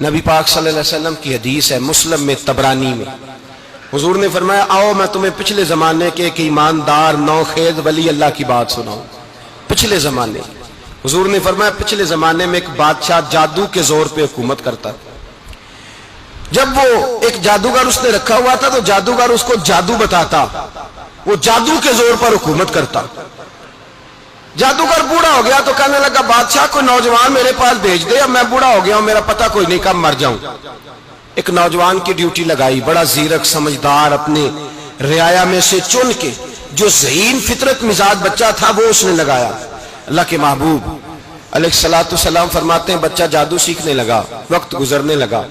نبی پاک صلی اللہ علیہ وسلم کی حدیث ہے مسلم میں طبرانی میں، حضور نے فرمایا آؤ میں تمہیں پچھلے زمانے کے ایک ایماندار نوخیز ولی اللہ کی بات سناؤں۔ پچھلے زمانے حضور نے فرمایا پچھلے زمانے میں ایک بادشاہ جادو کے زور پہ حکومت کرتا، جب وہ ایک جادوگر اس نے رکھا ہوا تھا تو جادوگر اس کو جادو بتاتا، وہ جادو کے زور پر حکومت کرتا۔ جادوگر بوڑھا ہو گیا تو کہنے لگا بادشاہ کو نوجوان میرے پاس بھیج دے، اب میں بوڑھا ہو گیا ہوں میرا پتہ کوئی نہیں کب مر جاؤں۔ ایک نوجوان کی ڈیوٹی لگائی، بڑا زیرک سمجھدار اپنے رعایا میں سے چن کے جو ذہین فطرت مزاج بچہ تھا وہ اس نے لگایا۔ اللہ کے محبوب علیہ الصلوۃ والسلام فرماتے ہیں بچہ جادو سیکھنے لگا، وقت گزرنے لگا۔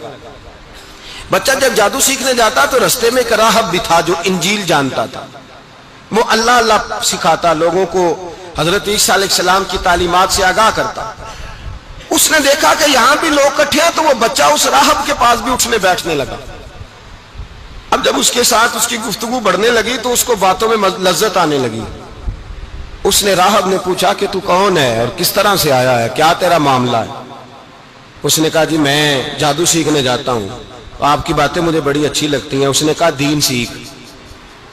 بچہ جب جادو سیکھنے جاتا تو رستے میں ایک راہب بھی تھا جو انجیل جانتا تھا، وہ اللہ اللہ سکھاتا، لوگوں کو حضرت عیسیٰ علیہ السلام کی تعلیمات سے آگاہ کرتا۔ اس نے دیکھا کہ یہاں بھی لوگ اکٹھے ہیں تو وہ بچہ اس راہب کے پاس بھی اٹھنے بیٹھنے لگا۔ اب جب اس کے ساتھ اس کی گفتگو بڑھنے لگی تو اس کو باتوں میں لذت آنے لگی۔ اس نے راہب نے پوچھا کہ تو کون ہے اور کس طرح سے آیا ہے، کیا تیرا معاملہ ہے؟ اس نے کہا جی میں جادو سیکھنے جاتا ہوں، آپ کی باتیں مجھے بڑی اچھی لگتی ہیں۔ اس نے کہا دین سیکھ،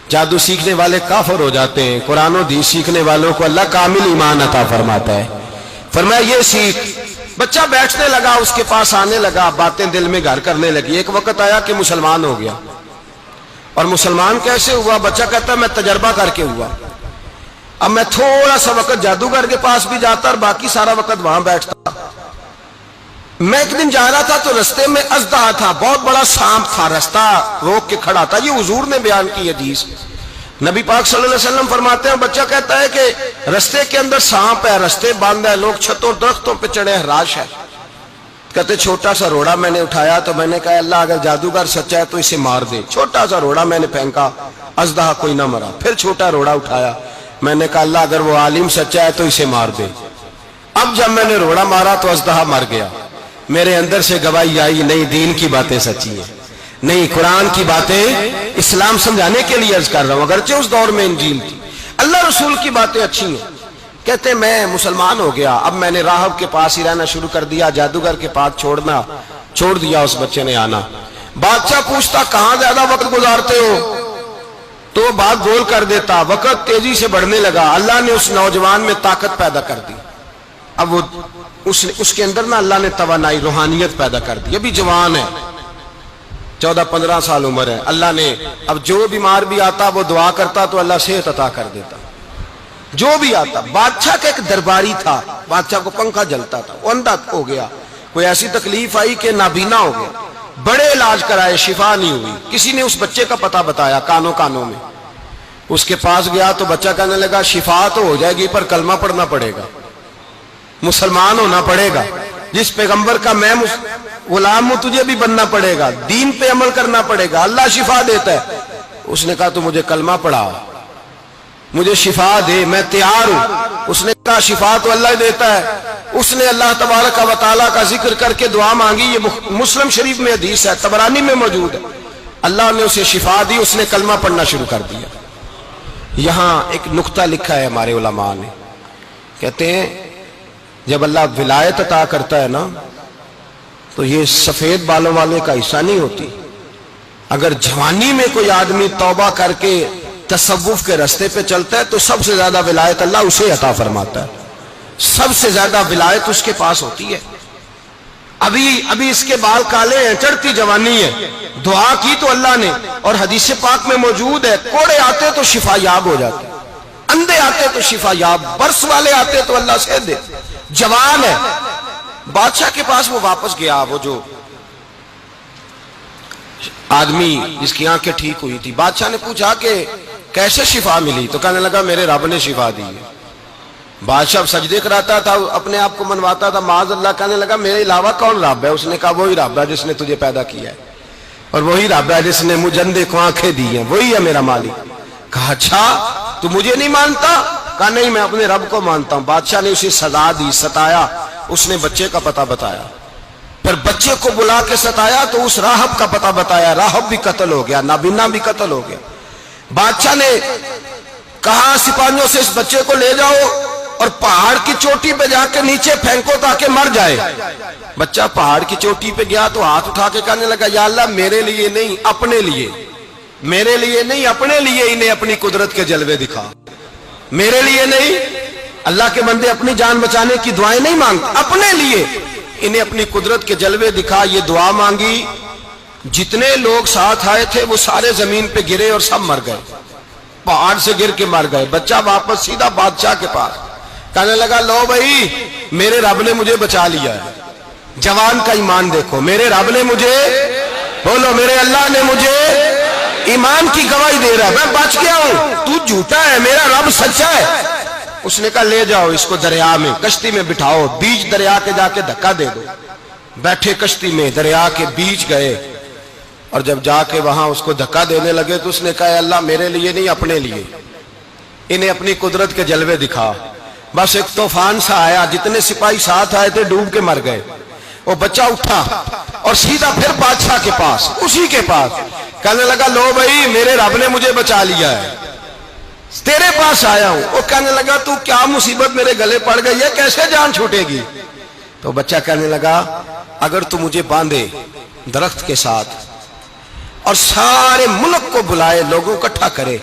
جادو سیکھنے والے کافر ہو جاتے ہیں، قرآن و دین سیکھنے والوں کو اللہ کامل ایمان عطا فرماتا ہے۔ فرمایا یہ سیکھ۔ بچہ بیٹھنے لگا، اس کے پاس آنے لگا، باتیں دل میں گھر کرنے لگی۔ ایک وقت آیا کہ مسلمان ہو گیا، اور مسلمان کیسے ہوا؟ بچہ کہتا ہے میں تجربہ کر کے ہوا۔ اب میں تھوڑا سا وقت جادوگر کے پاس بھی جاتا اور باقی سارا وقت وہاں بیٹھتا۔ میں ایک دن جا رہا تھا تو رستے میں اژدہا تھا، بہت بڑا سانپ تھا، رستہ روک کے کھڑا تھا۔ یہ حضور نے بیان کی حدیث۔ نبی پاک صلی اللہ علیہ وسلم فرماتے ہیں بچہ کہتا ہے کہ رستے کے اندر سانپ ہے، رستے بند ہے، لوگ چھتوں درختوں پہ چڑھے، ہراش ہے۔ کہتے چھوٹا سا روڑا میں نے اٹھایا تو میں نے کہا اللہ اگر جادوگر سچا ہے تو اسے مار دے۔ چھوٹا سا روڑا میں نے پھینکا، اژدہا کوئی نہ مرا۔ پھر چھوٹا روڑا اٹھایا، میں نے کہا اللہ اگر وہ عالم سچا ہے تو اسے مار دے۔ اب جب میں نے روڑا مارا تو اژدہا مر گیا۔ میرے اندر سے گواہی آئی نہیں دین کی باتیں سچی ہیں، نہیں قرآن کی باتیں اسلام سمجھانے کے لیے عرض کر رہا ہوں، اگرچہ اس دور میں انجیل تھی۔ اللہ رسول کی باتیں اچھی ہیں۔ کہتے میں مسلمان ہو گیا، اب میں نے راہب کے پاس ہی رہنا شروع کر دیا، جادوگر کے پاس چھوڑ دیا اس بچے نے آنا۔ بادشاہ پوچھتا کہاں زیادہ وقت گزارتے ہو تو وہ بات گول کر دیتا۔ وقت تیزی سے بڑھنے لگا، اللہ نے اس نوجوان میں طاقت پیدا کر دی۔ اب وہ اس کے اندر نا اللہ نے توانائی روحانیت پیدا کر دی، ابھی جوان ہے، 14-15 سال عمر ہے۔ اللہ نے اب جو بیمار بھی آتا وہ دعا کرتا تو اللہ صحت عطا کر دیتا، جو بھی آتا۔ بادشاہ کا ایک درباری تھا، بادشاہ کو پنکھا جلتا تھا، وہ اندھا ہو گیا، کوئی ایسی تکلیف آئی کہ نابینا ہو گیا، بڑے علاج کرائے شفا نہیں ہوئی۔ کسی نے اس بچے کا پتہ بتایا کانوں میں، اس کے پاس گیا تو بچہ کہنے لگا شفا تو ہو جائے گی پر کلمہ پڑھنا پڑے گا، مسلمان ہونا پڑے گا، جس پیغمبر کا میں غلام ہوں تجھے بھی بننا پڑے گا، دین پہ عمل کرنا پڑے گا، اللہ شفا دیتا ہے۔ اس نے کہا تو مجھے کلمہ پڑھا، مجھے شفا دے، میں تیار ہوں۔ اس نے کہا شفا تو اللہ دیتا ہے۔ اس نے اللہ تبارک و تعالیٰ کا ذکر کر کے دعا مانگی، یہ مسلم شریف میں حدیث ہے، طبرانی میں موجود ہے۔ اللہ نے اسے شفا دی، اس نے کلمہ پڑھنا شروع کر دیا۔ یہاں ایک نقطہ لکھا ہے ہمارے علماء نے، کہتے ہیں جب اللہ ولایت عطا کرتا ہے نا تو یہ سفید بالوں والے کا حصہ نہیں ہوتی۔ اگر جوانی میں کوئی آدمی توبہ کر کے تصوف کے راستے پہ چلتا ہے تو سب سے زیادہ ولایت اللہ اسے عطا فرماتا ہے، سب سے زیادہ ولایت اس کے پاس ہوتی ہے۔ ابھی اس کے بال کالے ہیں، چڑھتی جوانی ہے، دعا کی تو اللہ نے، اور حدیث پاک میں موجود ہے کوڑے آتے تو شفا یاب ہو جاتے، اندھے آتے تو شفا یاب، برس والے آتے تو اللہ سے دے، جوان ہے۔ بادشاہ کے پاس وہ واپس گیا، وہ جو آدمی جس کی آنکھیں ٹھیک ہوئی تھی۔ بادشاہ نے پوچھا کہ کیسے شفا ملی؟ تو کہنے لگا میرے رب نے شفا دی ہے۔ بادشاہ سجدے کراتا تھا، اپنے آپ کو منواتا تھا، معاذ اللہ، کہنے لگا میرے علاوہ کون رب ہے؟ اس نے کہا وہی رب ہے جس نے تجھے پیدا کیا ہے، اور وہی رب ہے جس نے مجھے اندھے کو آنکھیں دی ہیں، وہی ہے میرا مالک۔ کہا اچھا تو مجھے نہیں مانتا؟ کہا نہیں میں اپنے رب کو مانتا ہوں۔ بادشاہ نے اسے سزا دی، ستایا، اس نے بچے کا پتہ بتایا، پھر بچے کو بلا کے ستایا تو اس راہب کا پتہ بتایا، راہب بھی قتل ہو گیا، نابینا بھی قتل ہو گیا۔ بادشاہ نے کہا سپاہیوں سے اس بچے کو لے جاؤ اور پہاڑ کی چوٹی پہ جا کے نیچے پھینکو تاکہ مر جائے. بچہ پہاڑ کی چوٹی پہ گیا تو ہاتھ اٹھا کے کہنے لگا یا اللہ میرے لیے نہیں اپنے لیے، میرے لیے نہیں اپنے لیے انہیں اپنی قدرت کے جلوے دکھا. میرے لیے نہیں، اللہ کے بندے اپنی جان بچانے کی دعائیں نہیں مانگتے، اپنے لیے انہیں اپنی قدرت کے جلوے دکھا. یہ دعا مانگی، جتنے لوگ ساتھ آئے تھے وہ سارے زمین پہ گرے اور سب مر گئے، پہاڑ سے گر کے مر گئے. بچہ واپس سیدھا بادشاہ کے پاس کہنے لگا لو بھائی میرے رب نے مجھے بچا لیا ہے. جوان کا ایمان دیکھو، میرے رب نے مجھے، بولو میرے اللہ نے مجھے ایمان کی گواہی دے رہا ہے، میں بچ گیا ہوں، تو جھوٹا ہے میرا رب سچا ہے. اس نے کہا لے جاؤ اس کو دریا میں، کشتی میں بٹھاؤ، بیچ دریا کے جا کے دھکا دے دو. بیٹھے کشتی میں، دریا کے بیچ گئے، اور جب جا کے وہاں اس کو دھکا دینے لگے تو اس نے کہا اللہ میرے لیے نہیں اپنے لیے انہیں اپنی قدرت کے جلوے دکھا. بس ایک طوفان سا آیا، جتنے سپاہی ساتھ آئے تھے ڈوب کے مر گئے. وہ بچہ اٹھا اور سیدھا پھر بادشاہ کے پاس، اسی کے پاس کہنے لگا لو بھائی میرے رب نے مجھے بچا لیا ہے، تیرے پاس آیا ہوں. وہ کہنے لگا تو کیا مصیبت میرے گلے پڑ گئی ہے، کیسے جان چھوٹے گی؟ تو بچہ کہنے لگا اگر تو مجھے باندھے درخت کے ساتھ اور سارے ملک کو بلائے، لوگوں اکٹھا کرے،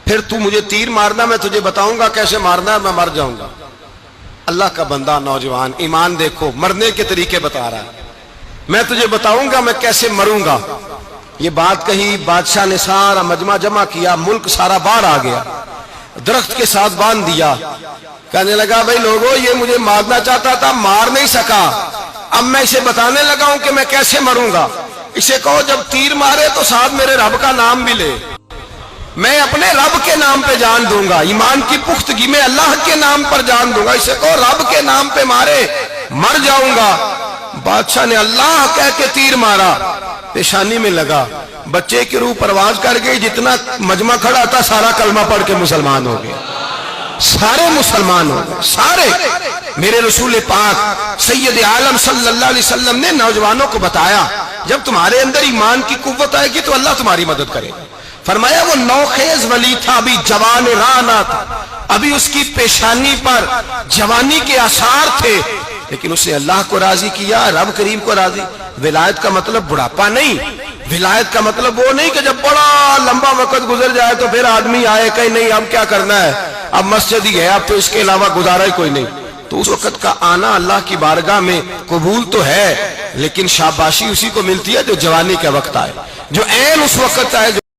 پھر تو مجھے تیر مارنا، میں تجھے بتاؤں گا کیسے مارنا ہے، میں مر جاؤں گا. اللہ کا بندہ نوجوان ایمان دیکھو، مرنے کے طریقے بتا رہا ہے، میں تجھے بتاؤں گا میں کیسے مروں گا. یہ بات کہی، بادشاہ نے سارا مجمع جمع کیا، ملک سارا باہر آ گیا، درخت کے ساتھ باندھ دیا. کہنے لگا بھائی لوگوں یہ مجھے مارنا چاہتا تھا، مار نہیں سکا، اب میں اسے بتانے لگا ہوں کہ میں کیسے مروں گا. اسے کہو جب تیر مارے تو ساتھ میرے رب کا نام بھی لے، میں اپنے رب کے نام پہ جان دوں گا، ایمان کی پختگی میں اللہ کے نام پر جان دوں گا. اسے کہو رب کے نام پہ مارے، مر جاؤں گا. بادشاہ نے اللہ کہہ کے تیر مارا، پیشانی میں لگا، بچے کی روح پرواز کر گئی. جتنا مجمع کھڑا تھا سارا کلمہ پڑھ کے مسلمان ہو گئے، سارے مسلمان ہو گئے سارے. میرے رسول پاک سید عالم صلی اللہ علیہ وسلم نے نوجوانوں کو بتایا جب تمہارے اندر ایمان کی قوت آئے گی تو اللہ تمہاری مدد کرے. فرمایا وہ نوخیز ولی تھا، ابھی جوان رانا تھا، ابھی اس کی پیشانی پر جوانی کے آثار تھے، لیکن اس نے اللہ کو راضی کیا، رب کریم کو راضی. ولایت کا مطلب بڑھاپا نہیں، ولایت کا مطلب وہ نہیں کہ جب بڑا لمبا وقت گزر جائے تو پھر آدمی آئے کہ نہیں اب کیا کرنا ہے، اب مسجد ہی ہے، اب تو اس کے علاوہ گزارا ہی کوئی نہیں. تو اس وقت کا آنا اللہ کی بارگاہ میں قبول تو ہے، لیکن شاباشی اسی کو ملتی ہے جو جوانی کا وقت آئے، جو عین اس وقت آئے.